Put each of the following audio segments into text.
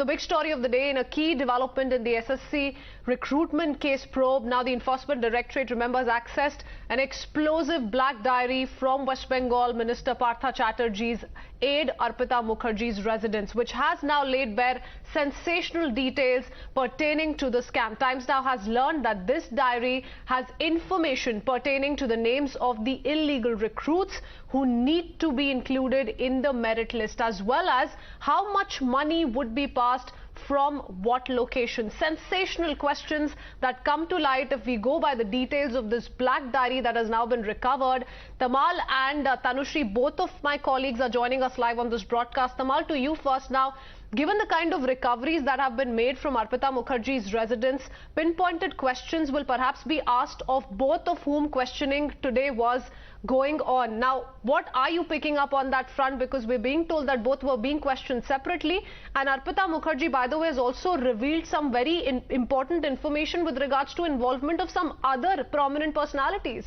the big story of the day, in a key development in the SSC recruitment case probe, now the Enforcement Directorate, remembers, accessed an explosive black diary from West Bengal Minister Partha Chatterjee's aide Arpita Mukherjee's residence, which has now laid bare sensational details pertaining to the scam. Times Now has learned that this diary has information pertaining to the names of the illegal recruits who need to be included in the merit list, as well as how much money would be passed from what location. Sensational questions that come to light if we go by the details of this black diary that has now been recovered. Tamal and Tanushri, both of my colleagues are joining us live on this broadcast. Tamal, to you first now. Given the kind of recoveries that have been made from Arpita Mukherjee's residence, pinpointed questions will perhaps be asked of both of whom questioning today was going on. Now, what are you picking up on that front? Because we're being told that both were being questioned separately. And Arpita Mukherjee, by the way, has also revealed some very important information with regards to involvement of some other prominent personalities.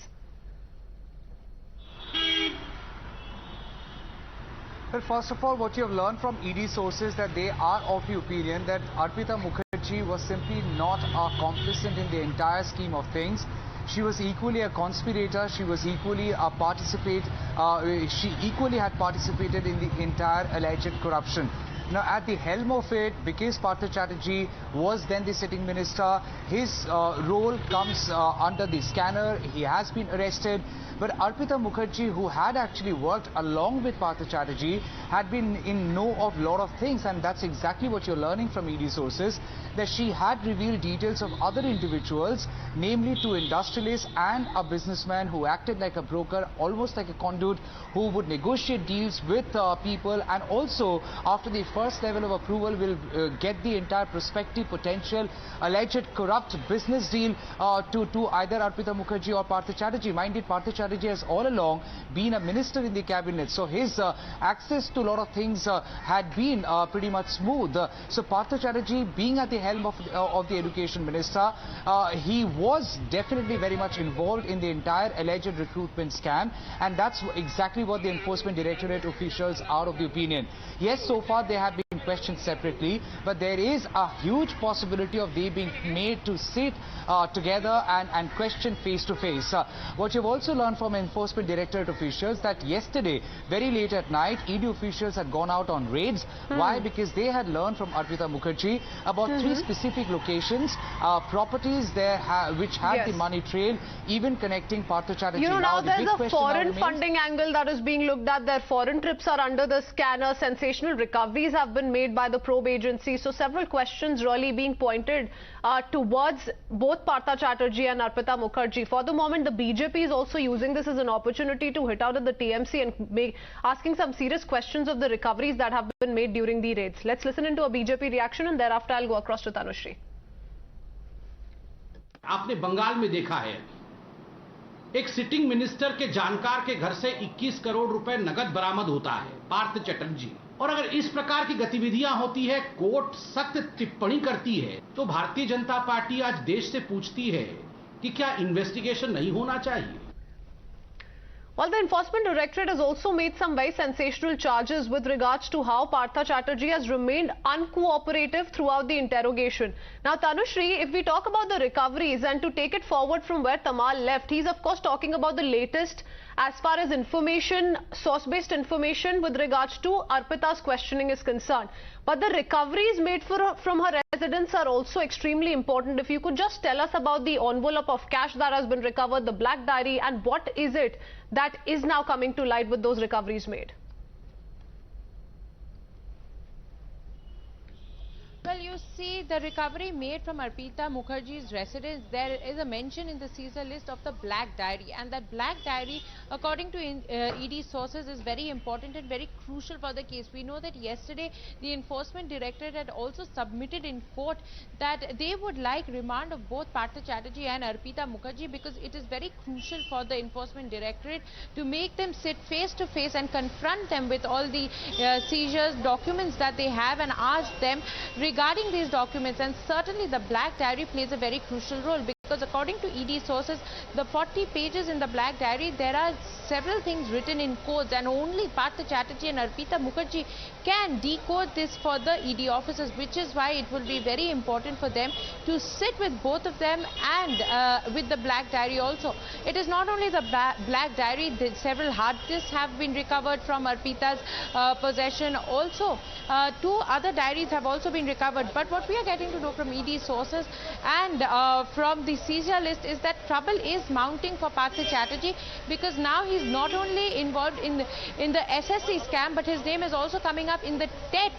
Well, first of all, what you have learned from ED sources that they are of the opinion that Arpita Mukherjee was simply not a complicit in the entire scheme of things. She was equally a conspirator. She was equally a she equally had participated in the entire alleged corruption. Now, at the helm of it, because Partha Chatterjee was then the sitting minister, his role comes under the scanner. He has been arrested. But Arpita Mukherjee, who had actually worked along with Partha Chatterjee, had been in know of a lot of things, and that's exactly what you're learning from ED sources, that she had revealed details of other individuals, namely two industrialists and a businessman who acted like a broker, almost like a conduit, who would negotiate deals with people, and also after the first level of approval will get the entire prospective potential alleged corrupt business deal to either Arpita Mukherjee or Partha Chatterjee. Mind it, Partha Chatterjee has all along been a minister in the cabinet, so his access to a lot of things had been pretty much smooth. So Partha Chatterjee, being at the helm of the education minister, he was definitely very much involved in the entire alleged recruitment scam, and that's exactly what the Enforcement Directorate officials are of the opinion. Yes, so far they have been questioned separately, but there is a huge possibility of they being made to sit together and question face to face. What you've also learned from Enforcement Directorate officials that yesterday, very late at night, ED officials had gone out on raids. Why? Because they had learned from Arpita Mukherjee about three specific locations, properties there which had the money trail, even connecting Partha Chatterjee. You know, now there's a foreign funding angle that is being looked at. Their foreign trips are under the scanner. Sensational recoveries have been made by the probe agency. So several questions really being pointed towards both Partha Chatterjee and Arpita Mukherjee. For the moment, the BJP is also using this as an opportunity to hit out at the TMC and asking some serious questions of the recoveries that have been made during the raids. Let's listen into a BJP reaction and thereafter I'll go across to Tanushri. आपने बंगाल में देखा है, एक sitting minister के जानकार के घर से 21 करोड़ रुपए नगद बरामद होता है, पार्थ चटर्जी। और अगर इस प्रकार की गतिविधियां होती है, कोर्ट सख्त टिप्पणी करती है, तो भारतीय जनता पार्टी आज देश से पूछती है कि क्या इन्वेस्टिगेशन नहीं होना चाहिए? Well, the Enforcement Directorate has also made some very sensational charges with regards to how Partha Chatterjee has remained uncooperative throughout the interrogation. Now, Tanushri, if we talk about the recoveries and to take it forward from where Tamal left, he's of course talking about the latest as far as information, source-based information with regards to Arpita's questioning is concerned. But the recoveries made from her residence are also extremely important. If you could just tell us about the envelope of cash that has been recovered, the black diary, and what is it that is now coming to light with those recoveries made? Well, you see the recovery made from Arpita Mukherjee's residence, there is a mention in the Caesar list of the black diary, and that black diary, according to ED sources, is very important and very crucial for the case. We know that yesterday the Enforcement Directorate had also submitted in court that they would like remand of both Partha Chatterjee and Arpita Mukherjee, because it is very crucial for the Enforcement Directorate to make them sit face to face and confront them with all the seizures, documents that they have, and ask them regarding these documents. And certainly the black diary plays a very crucial role. Because according to ED sources, the 40 pages in the Black Diary, there are several things written in codes, and only Partha Chatterjee and Arpita Mukherjee can decode this for the ED officers, which is why it will be very important for them to sit with both of them and with the Black Diary also. It is not only the Black Diary, several hard disks have been recovered from Arpita's possession. Also, 2 other diaries have also been recovered. But what we are getting to know from ED sources and from the seizure list is that trouble is mounting for Partha Chatterjee, because now he's not only involved in the SSC scam, but his name is also coming up in the TET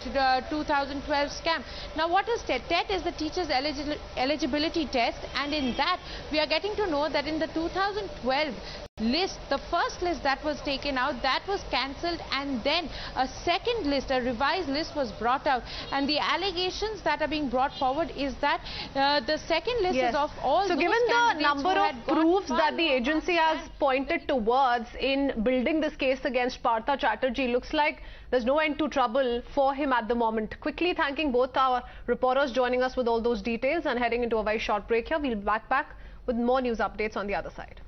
2012 scam. Now, what is TET? TET is the Teachers Eligibility Test, and in that we are getting to know that in the 2012 list, the first list that was taken out, that was cancelled, and then a second list, a revised list, was brought out, and the allegations that are being brought forward is that the second list is of all so those given the number of had got proofs that the agency has pointed towards in building this case against Partha Chatterjee, looks like there's no end to trouble for him at the moment. Quickly thanking both our reporters joining us with all those details and heading into a very short break here. We'll be back with more news updates on the other side.